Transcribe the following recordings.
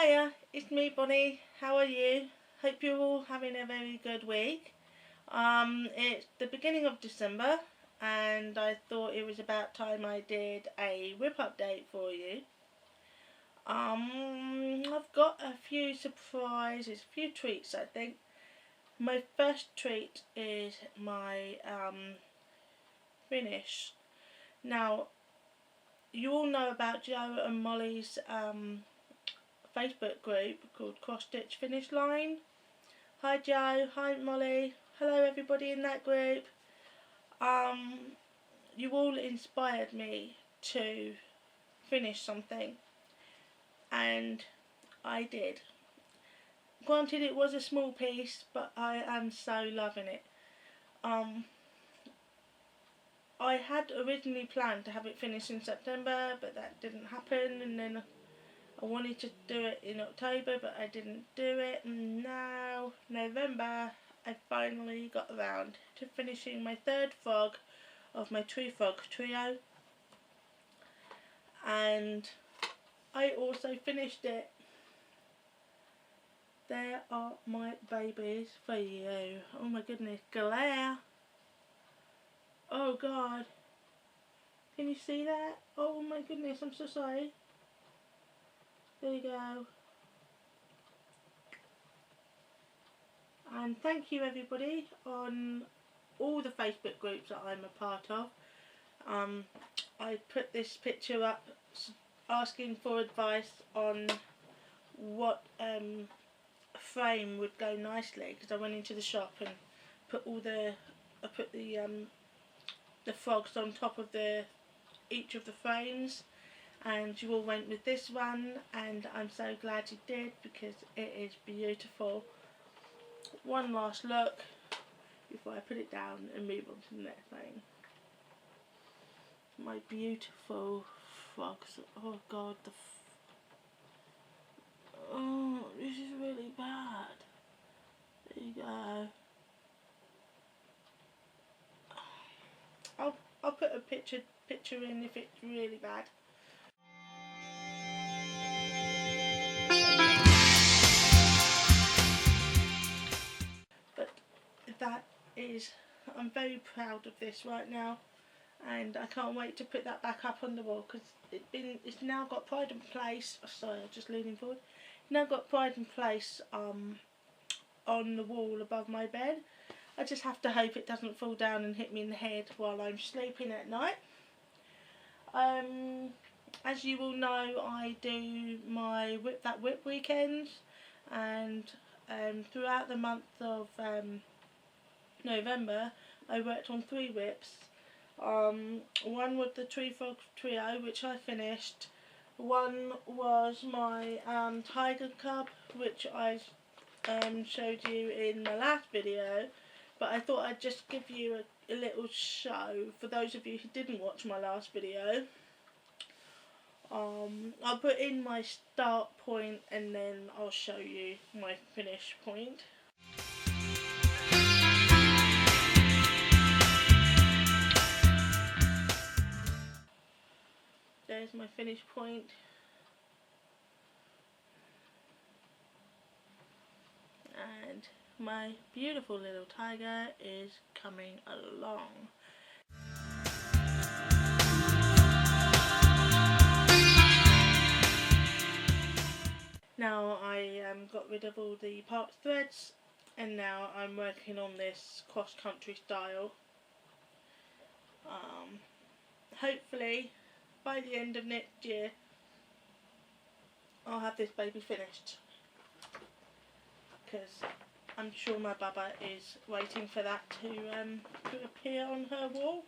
Hiya, it's me Bonnie. How are you? Hope you're all having a very good week. It's the beginning of December and I thought it was about time I did a whip update for you. I've got a few surprises, a few treats I think. My first treat is my finish. Now, you all know about Joe and Molly's Facebook group called Cross Stitch Finish Line. Hi Joe, hi Molly, hello everybody in that group. You all inspired me to finish something, and I did. Granted, it was a small piece, but I am so loving it. I had originally planned to have it finished in September, but that didn't happen, and then I wanted to do it in October, but I didn't do it, and now, November, I finally got around to finishing my third frog of my Tree Frog trio, and I also finished it. There are my babies for you. Oh my goodness, glare! Oh god, can you see that? Oh my goodness, I'm so sorry. There you go. And thank you everybody on all the Facebook groups that I'm a part of. I put this picture up asking for advice on what frame would go nicely, because I went into the shop and put the frogs on top of each of the frames, and you all went with this one, and I'm so glad you did because it is beautiful. One last look before I put it down and move on to the next thing. My beautiful frogs. Oh god, oh, this is really bad. There you go. I'll put a picture in if it's really bad. But that is, I'm very proud of this right now, and I can't wait to put that back up on the wall, because it's now got pride in place. Oh, sorry, I'm just leaning forward. It's now got pride in place on the wall above my bed. I just have to hope it doesn't fall down and hit me in the head while I'm sleeping at night. As you all know, I do my whip weekends, and throughout the month of November I worked on 3 whips. One was the Tree Frog trio, which I finished. One was my tiger cub, which I showed you in my last video, but I thought I'd just give you a little show for those of you who didn't watch my last video. I'll put in my start point and then I'll show you my finish point. There's my finish point. And my beautiful little tiger is coming along. Now I got rid of all the part threads, and now I'm working on this cross-country style. Hopefully by the end of next year I'll have this baby finished, because I'm sure my baba is waiting for that to appear on her wall.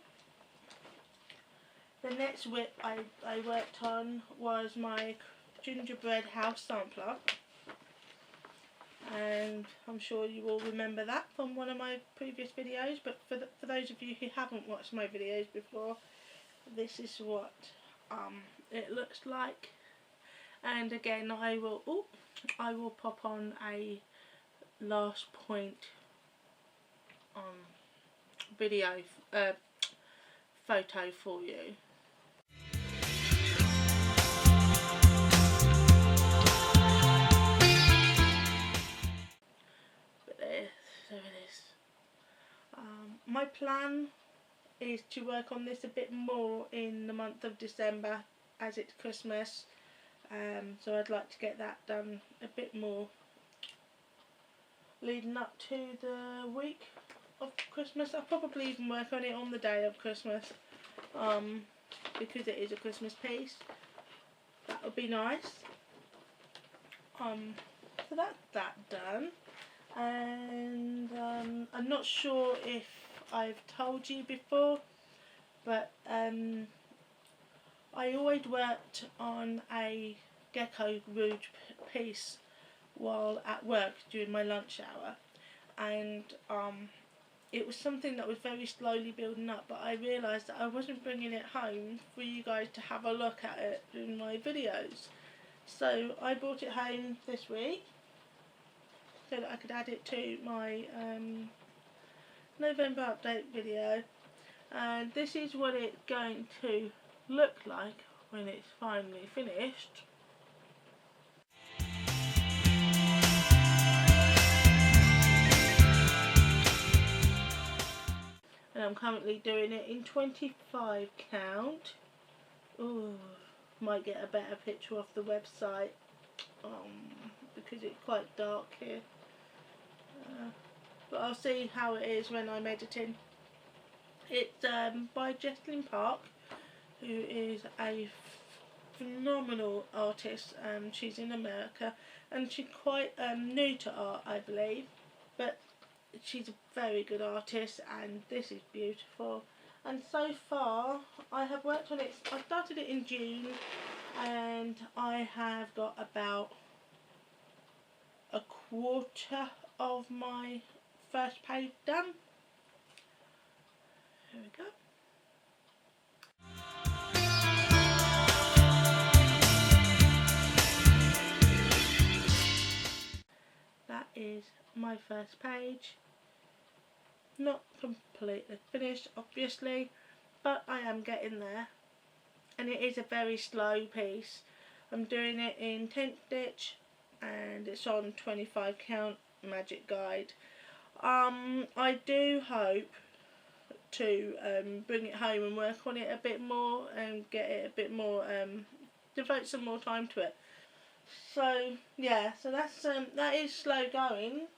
The next whip I worked on was my gingerbread house sampler, and I'm sure you all remember that from one of my previous videos, but for those of you who haven't watched my videos before, this is what it looks like. And again, I will pop on a last point video photo for you. there it is. My plan is to work on this a bit more in the month of December, as it's Christmas. So I'd like to get that done a bit more leading up to the week of Christmas. I'll probably even work on it on the day of Christmas, because it is a Christmas piece. That would be nice. So that's that done. And I'm not sure if I've told you before, but I always worked on a Gecko rouge piece while at work during my lunch hour, and it was something that was very slowly building up, but I realised that I wasn't bringing it home for you guys to have a look at it in my videos. So I brought it home this week so that I could add it to my November update video, and this is what it's going to look like when it's finally finished. And I'm currently doing it in 25 count. Ooh, might get a better picture off the website because it's quite dark here. But I'll see how it is when I'm editing. It's by Jesslyn Park, who is a phenomenal artist. She's in America, and she's quite new to art, I believe, but she's a very good artist, and this is beautiful. And so far I have worked on it. I started it in June, and I have got about a quarter of my first page done. Here we go. That is my first page. Not completely finished, obviously, but I am getting there, and it is a very slow piece. I'm doing it in 10th stitch, and it's on 25 count magic guide. I do hope to bring it home and work on it a bit more and get it a bit more, devote some more time to it. So yeah, so that's that is slow going,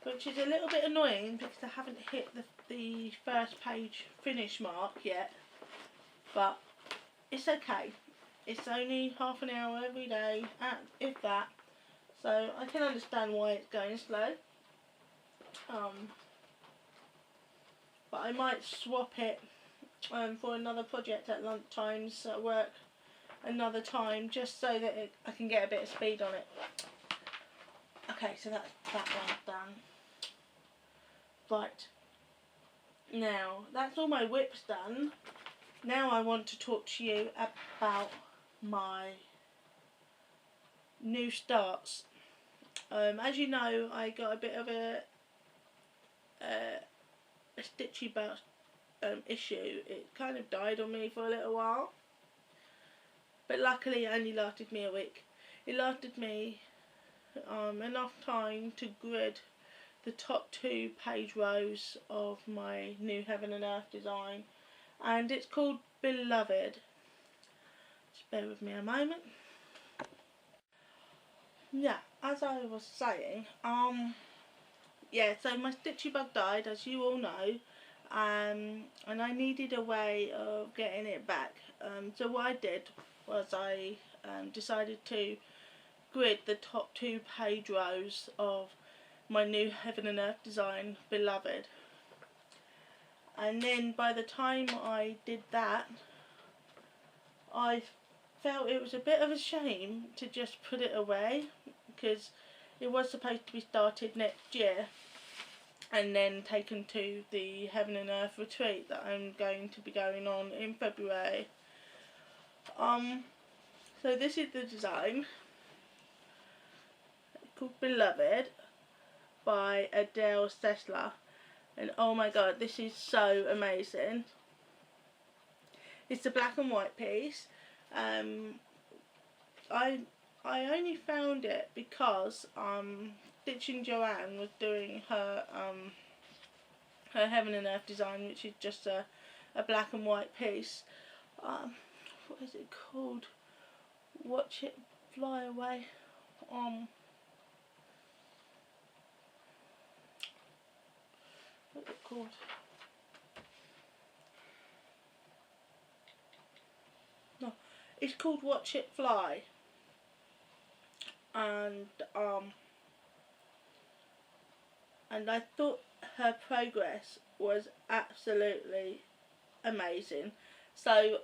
which is a little bit annoying because I haven't hit the first page finish mark yet, but it's okay. It's only half an hour every day, if that, so I can understand why it's going slow. But I might swap it for another project at lunchtimes at work another time, just so that I can get a bit of speed on it. Okay, so that's that one done. Right, now that's all my whips done. Now I want to talk to you about my new starts. As you know, I got a bit of a stitchy belt issue. It kind of died on me for a little while, but luckily it only lasted me a week. It lasted me enough time to grid the top 2 page rows of my new Heaven and Earth design, and it's called Beloved. Just bear with me a moment. Yeah, as I was saying, yeah, so my stitchy bug died, as you all know, and I needed a way of getting it back. So what I did was I decided to grid the top 2 page rows of my new Heaven and Earth design, Beloved. And then by the time I did that, I felt it was a bit of a shame to just put it away, because it was supposed to be started next year and then taken to the Heaven and Earth retreat that I'm going to be going on in February. So this is the design. It's called Beloved by Adele Sessler, and oh my god, this is so amazing. It's a black and white piece. I only found it because Ditching Joanne was doing her her Heaven and Earth design, which is just a black and white piece. What is it called? Watch It Fly Away. What's it called? No, it's called Watch It Fly. And I thought her progress was absolutely amazing. So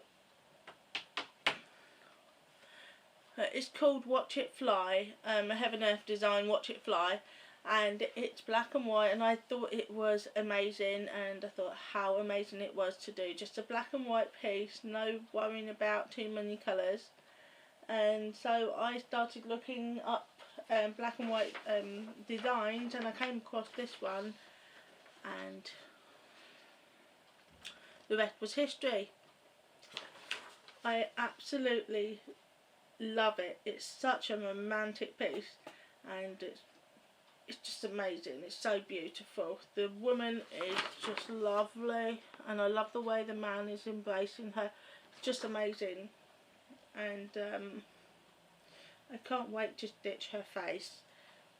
it's called Watch It Fly, a Heaven Earth design, Watch It Fly, and it's black and white, and I thought it was amazing, and I thought how amazing it was to do. Just a black and white piece, no worrying about too many colours. And so I started looking up black and white designs, and I came across this one, and the rest was history. I absolutely love it. It's such a romantic piece, and it's just amazing. It's so beautiful. The woman is just lovely, and I love the way the man is embracing her. It's just amazing. And I can't wait to stitch her face.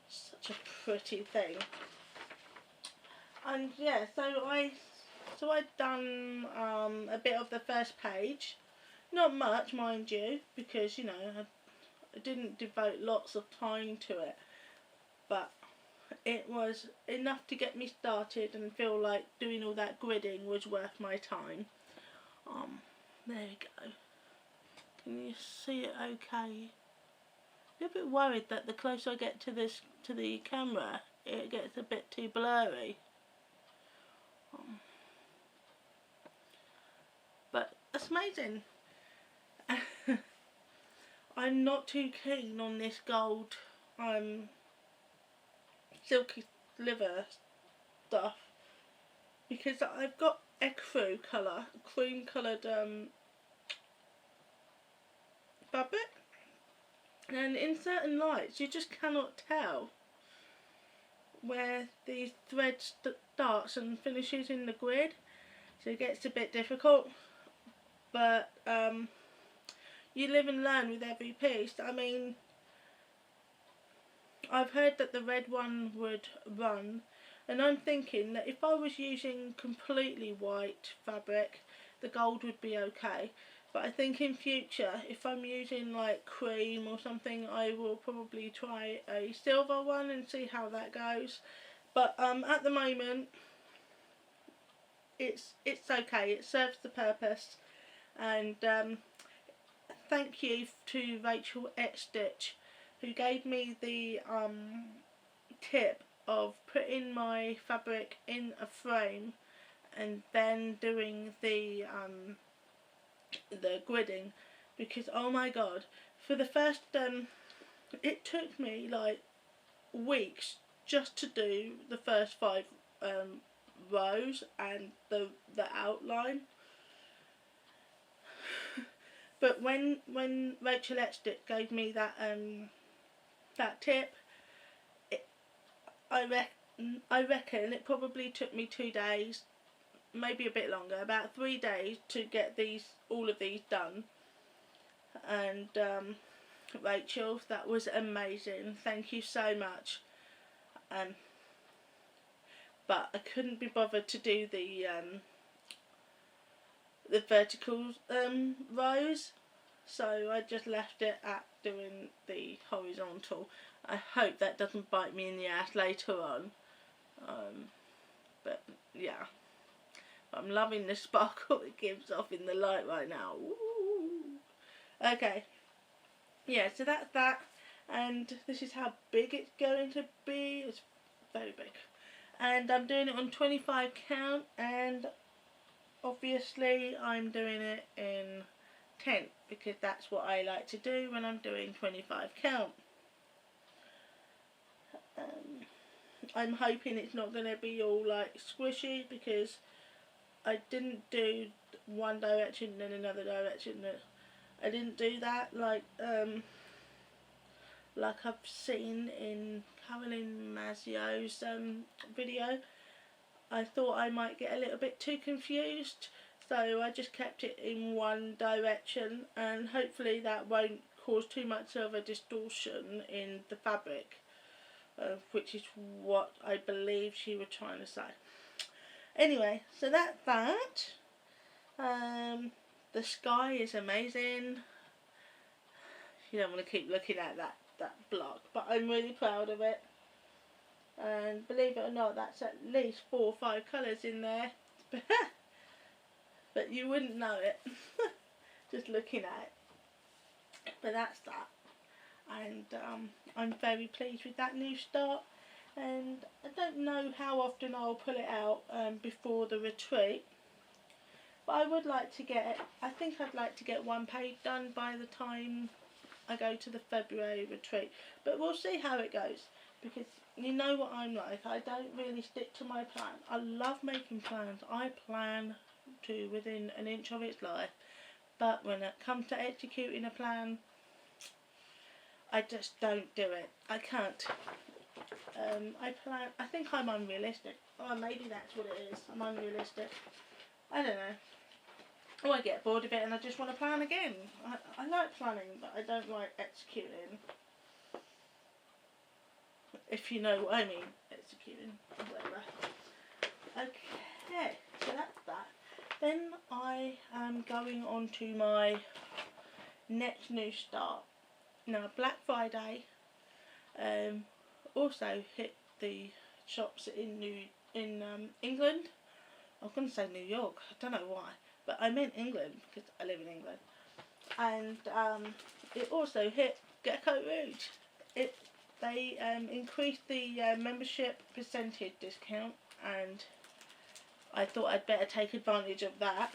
Such a pretty thing. And yeah, so I'd done a bit of the first page. Not much, mind you, because you know I didn't devote lots of time to it, but it was enough to get me started and feel like doing all that gridding was worth my time. There we go. Can you see it okay? I'm a bit worried that the closer I get to the camera, it gets a bit too blurry. But that's amazing. I'm not too keen on this gold silky liver stuff, because I've got ecru colour, cream coloured fabric, and in certain lights you just cannot tell where the thread starts and finishes in the grid, so it gets a bit difficult. But you live and learn with every piece. I mean, I've heard that the red one would run, and I'm thinking that if I was using completely white fabric, the gold would be okay. But I think in future, if I'm using like cream or something, I will probably try a silver one and see how that goes. But at the moment, it's okay. It serves the purpose. And thank you to Rachel Stitch, who gave me the tip of putting my fabric in a frame and then doing the gridding, because oh my god, for the first it took me like weeks just to do the first 5 rows and the outline. But when Rachel Stitch gave me that tip, I reckon it probably took me 2 days, maybe a bit longer, about 3 days to get all of these done. And Rachel, that was amazing. Thank you so much. But I couldn't be bothered to do the vertical rows, so I just left it at doing the horizontal. I hope that doesn't bite me in the ass later on. But yeah, I'm loving the sparkle it gives off in the light right now. Ooh. Okay, yeah, so that's that, and this is how big it's going to be. It's very big, and I'm doing it on 25 count, and obviously I'm doing it in 10 because that's what I like to do when I'm doing 25 count. I'm hoping it's not going to be all like squishy, because I didn't do one direction and then another direction. I didn't do that like like I've seen in Carolyn Mazzio's video. I thought I might get a little bit too confused, so I just kept it in one direction, and hopefully that won't cause too much of a distortion in the fabric, which is what I believe she was trying to say. Anyway, so that's that. The sky is amazing. You don't want to keep looking at that block, but I'm really proud of it. And believe it or not, that's at least 4 or 5 colours in there. But you wouldn't know it just looking at it. But that's that. And I'm very pleased with that new start. And I don't know how often I'll pull it out before the retreat. But I would like to get, I think I'd like to get 1 page done by the time I go to the February retreat. But we'll see how it goes. Because you know what I'm like, I don't really stick to my plan. I love making plans. I plan to within an inch of its life. But when it comes to executing a plan, I just don't do it. I can't. I think I'm unrealistic. Or maybe that's what it is. I'm unrealistic. I don't know. Oh, I get bored of it and I just want to plan again. I like planning, but I don't like executing. If you know what I mean, executing, whatever. Okay, so that's that. Then I am going on to my next new start. Now, Black Friday also hit the shops in England. I was going to say New York, I don't know why, but I meant England because I live in England. And it also hit Gecko Rouge. They increased the membership percentage discount, and I thought I'd better take advantage of that.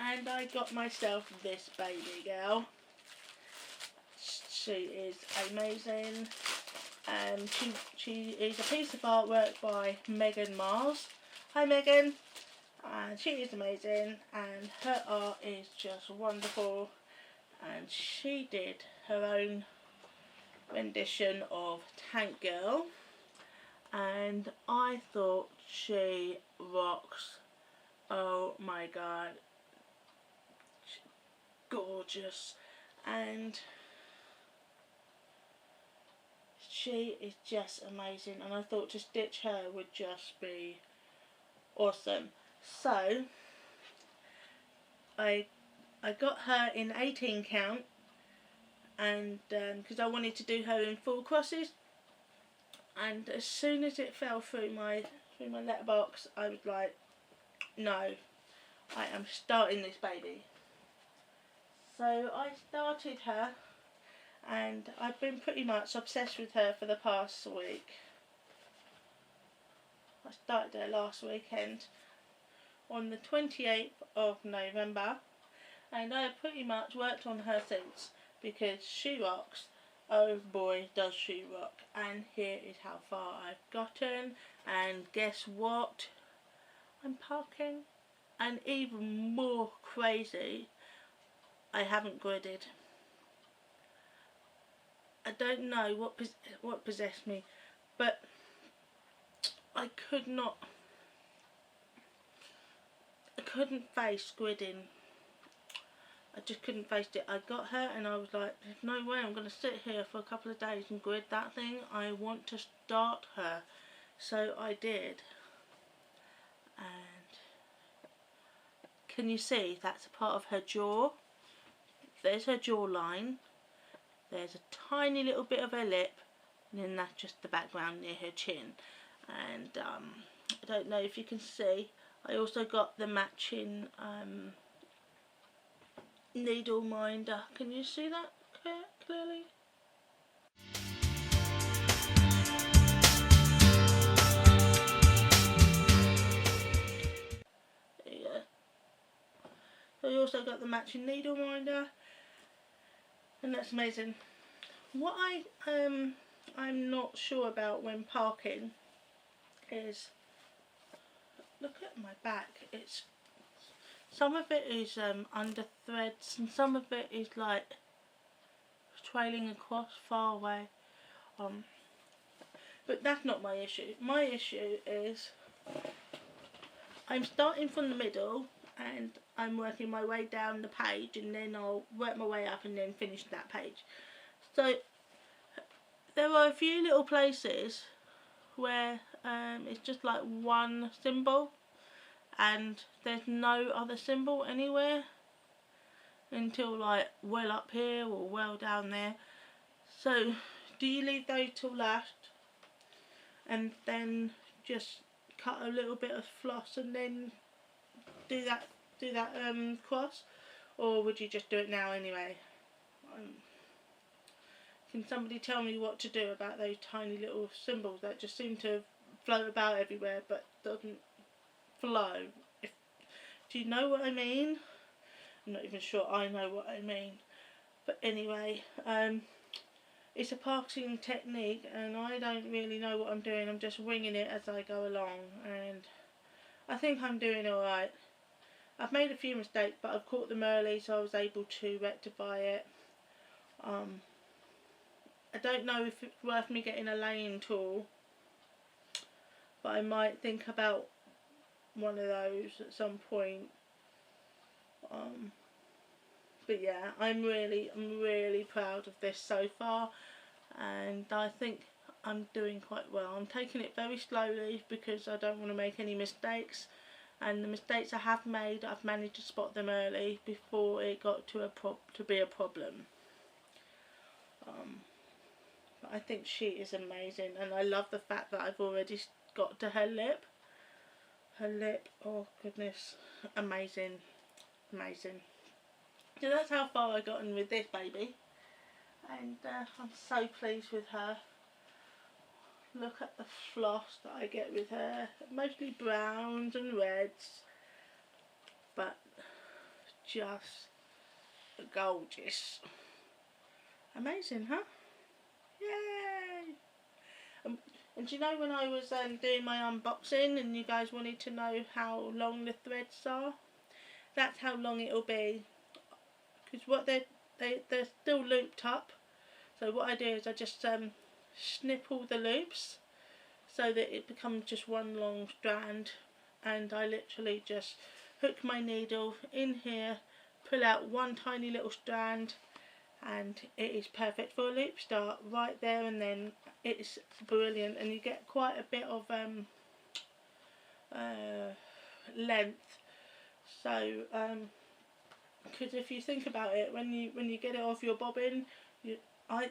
And I got myself this baby girl. She is amazing. She is a piece of artwork by Megan Mars. Hi Megan. And she is amazing, and her art is just wonderful. And she did her own rendition of Tank Girl, and I thought she rocks. Oh my god, gorgeous. And she is just amazing, and I thought to stitch her would just be awesome. So I got her in 18 count, and because I wanted to do her in full crosses, and as soon as it fell through my letterbox, I was like, no, I am starting this baby. So I started her, and I've been pretty much obsessed with her for the past week. I started her last weekend on the 28th of November, and I have pretty much worked on her since, because she rocks. Oh boy, does she rock. And here is how far I've gotten, and guess what? I'm parking. And even more crazy, I haven't gridded. I don't know what possessed me, but I couldn't face gridding. I just couldn't face it. I got her and I was like, there's no way I'm going to sit here for a couple of days and grid that thing. I want to start her. So I did. And can you see that's a part of her jaw? There's her jawline. There's a tiny little bit of her lip. And then that's just the background near her chin. And I don't know if you can see. I also got the matching needle minder. Can you see that clearly? There you go. So I also got the matching needle minder, and that's amazing. What I'm not sure about when parking is, look at my back. It's some of it is under threads, and some of it is like trailing across far away. But that's not my issue. My issue is I'm starting from the middle and I'm working my way down the page, and then I'll work my way up and then finish that page. So there are a few little places where it's just like one symbol and there's no other symbol anywhere until like well up here or well down there. So do you leave those till last and then just cut a little bit of floss and then do that cross, or would you just do it now anyway? Can somebody tell me what to do about those tiny little symbols that just seem to float about everywhere but doesn't flow? Do you know what I mean? I'm not even sure I know what I mean. But anyway, it's a passing technique and I don't really know what I'm doing. I'm just winging it as I go along, and I think I'm doing alright. I've made a few mistakes, but I've caught them early, so I was able to rectify it. I don't know if it's worth me getting a laying tool, but I might think about one of those at some point. But yeah, I'm really proud of this so far, and I think I'm doing quite well. I'm taking it very slowly because I don't want to make any mistakes, and the mistakes I have made, I've managed to spot them early before it got to be a problem. But I think she is amazing, and I love the fact that I've already got to her lip. Her lip, oh goodness, amazing. So that's how far I gotten with this baby, and I'm so pleased with her. Look at the floss that I get with her, mostly browns and reds, but just gorgeous. Amazing, huh? Yay! And do you know, when I was doing my unboxing and you guys wanted to know how long the threads are, that's how long it'll be. Because what they're still looped up. So what I do is I just snip all the loops so that it becomes just one long strand, and I literally just hook my needle in here, pull out one tiny little strand, and it is perfect for a loop start right there and then. It's brilliant, and you get quite a bit of length. So because if you think about it, when you get it off your bobbin, I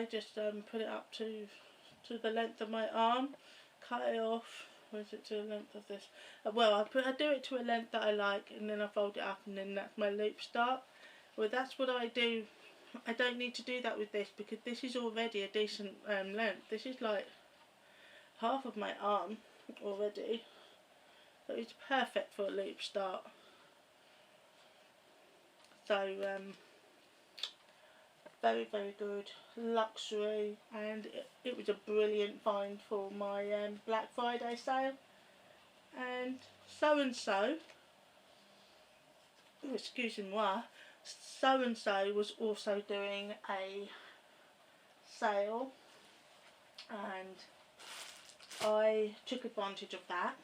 just put it up to the length of my arm, cut it off. Or is it to the length of this? Well, I do it to a length that I like, and then I fold it up, and then that's my loop start. Well, that's what I do. I don't need to do that with this because this is already a decent length. This is like half of my arm already, so it's perfect for a loop start. So very good, luxury, and it was a brilliant find for my Black Friday sale. And so, oh, excusez-moi, so was also doing a sale, and I took advantage of that.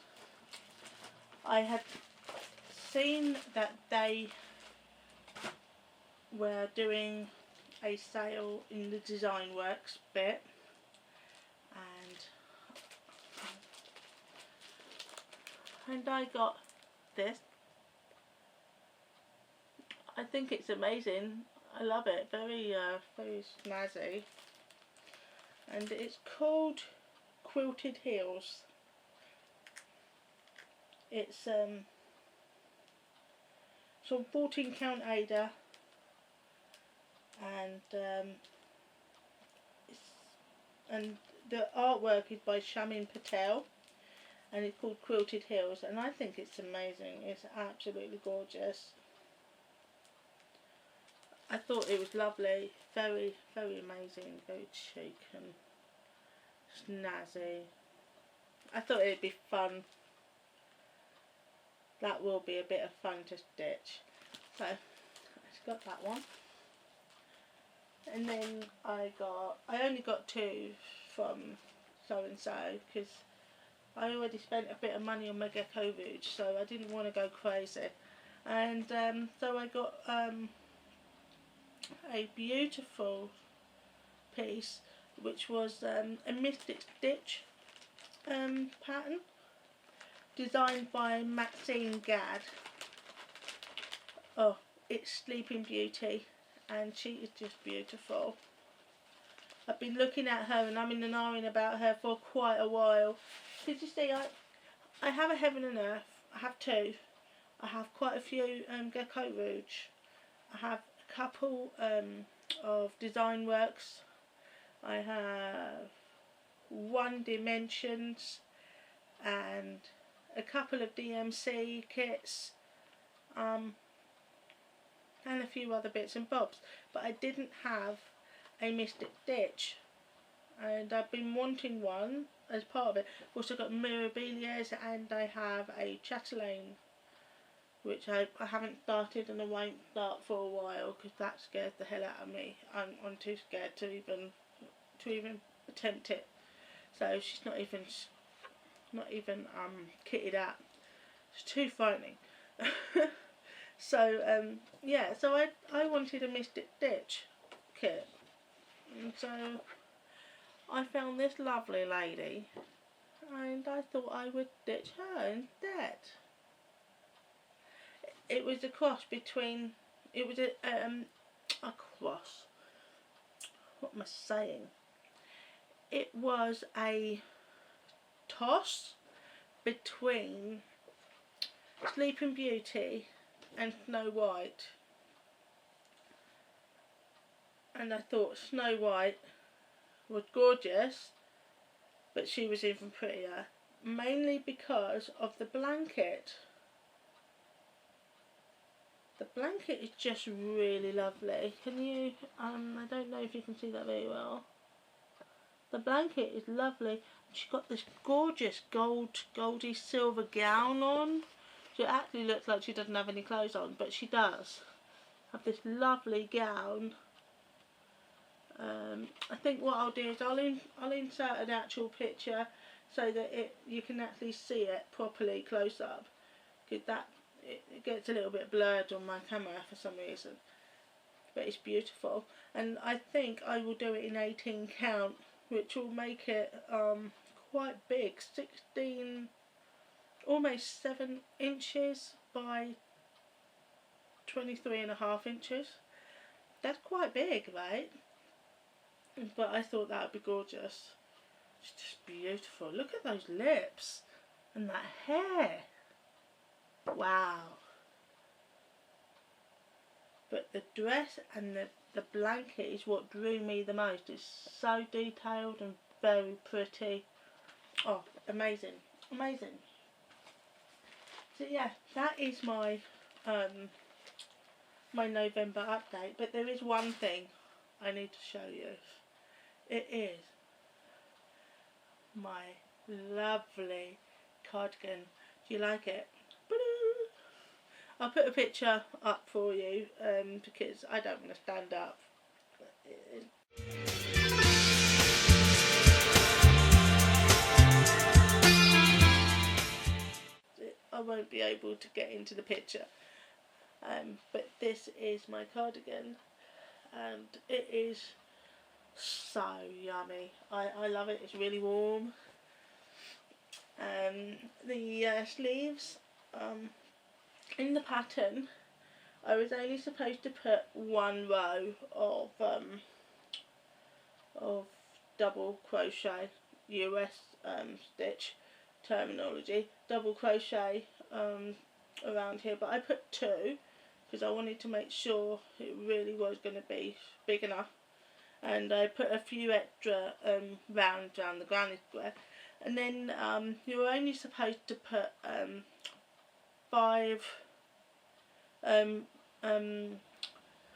I had seen that they were doing a sale in the Design Works bit, and I got this. I think it's amazing. I love it. Very snazzy. And it's called Quilted Heels. It's on 14 count Ada, and the artwork is by Shamin Patel, and it's called Quilted Heels, and I think it's amazing. It's absolutely gorgeous. I thought it was lovely, very amazing, very chic and snazzy. I thought it'd be fun. That will be a bit of fun to stitch. So, I've got that one. And then I only got 2 from so and so because I already spent a bit of money on my Gecko rouge, so I didn't want to go crazy. And so I got a beautiful piece, which was a Mystic Stitch pattern, designed by Maxine Gadd. Oh, it's Sleeping Beauty, and she is just beautiful. I've been looking at her and I'm in and ahhing about her for quite a while. Did you see, I have a Heaven and Earth, I have 2. I have quite a few Gecko rouge. I have a couple of design works. I have 1 Dimensions and a couple of DMC kits, and a few other bits and bobs, but I didn't have a Mystic Stitch, and I've been wanting one as part of it. I've also got Mirabilias, and I have a Chatelaine, which I haven't started and I won't start for a while because that scares the hell out of me. I'm too scared to even attempt it. So she's not even kitted out. It's too frightening. So yeah, so I wanted a Mystic Stitch kit, and so I found this lovely lady, and I thought I would ditch her instead. It was a cross between, it was a cross, what am I saying? It was a toss between Sleeping Beauty and Snow White, and I thought Snow White was gorgeous, but she was even prettier, mainly because of the blanket. The blanket is just really lovely. Can you, I don't know if you can see that very well. The blanket is lovely. She's got this gorgeous goldy silver gown on. So it actually looks like she doesn't have any clothes on, but she does have this lovely gown. I think what I'll do is I'll insert an actual picture so that you can actually see it properly close up, because it gets a little bit blurred on my camera for some reason, but it's beautiful. And I think I will do it in 18 count, which will make it quite big, 16, almost 7 inches by 23.5 inches. That's quite big, right? But I thought that would be gorgeous. It's just beautiful. Look at those lips and that hair. Wow. But the dress and the blanket is what drew me the most. It's so detailed and very pretty. Oh, amazing. Amazing. So yeah, that is my my November update. But there is one thing I need to show you. It is my lovely cardigan. Do you like it? I'll put a picture up for you because I don't want to stand up. I won't be able to get into the picture. But this is my cardigan, and it is so yummy. I love it. It's really warm. The sleeves, in the pattern, I was only supposed to put 1 row of double crochet, US stitch terminology, double crochet around here, but I put 2 because I wanted to make sure it really was going to be big enough, and I put a few extra rounds around the granny square. And then you were only supposed to put 5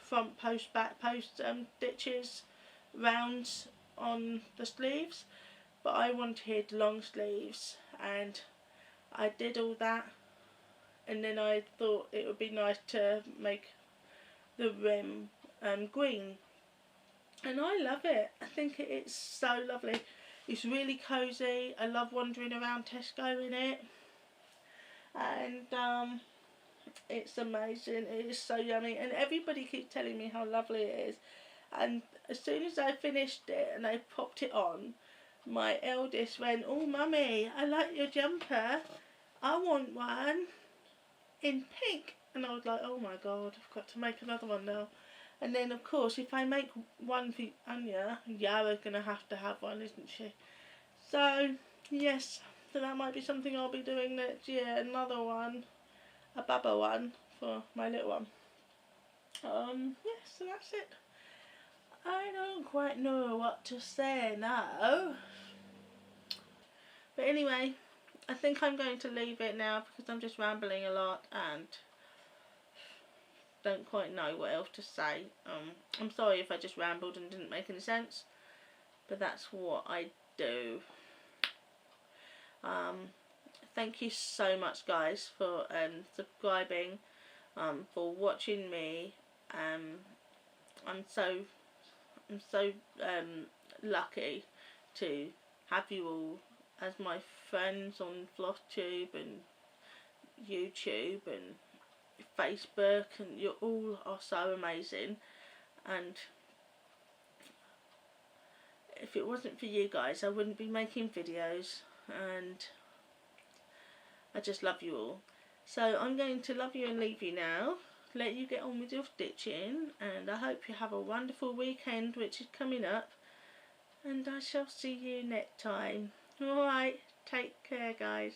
front post, back post stitches, rounds on the sleeves, but I wanted long sleeves, and I did all that, and then I thought it would be nice to make the rim green, and I love it. I think it's so lovely. It's really cosy. I love wandering around Tesco in it, and it's amazing. It is so yummy, and everybody keeps telling me how lovely it is. And as soon as I finished it and I popped it on, my eldest went, "Oh, mummy, I like your jumper. I want one in pink." And I was like, "Oh my god, I've got to make another one now." And then, of course, if I make one for Anya, Yara's going to have one, isn't she? So, yes, so that might be something I'll be doing next year. Another one, a Baba one for my little one. Yes, so that's it. I don't quite know what to say now. But anyway, I think I'm going to leave it now because I'm just rambling a lot and don't quite know what else to say. I'm sorry if I just rambled and didn't make any sense, but that's what I do. Thank you so much, guys, for subscribing, for watching me. I'm so lucky to have you all as my friends on FlossTube and YouTube and Facebook, and you all are so amazing. And if it wasn't for you guys, I wouldn't be making videos, and I just love you all. So I'm going to love you and leave you now, let you get on with your stitching, and I hope you have a wonderful weekend which is coming up, and I shall see you next time. Alright, take care, guys.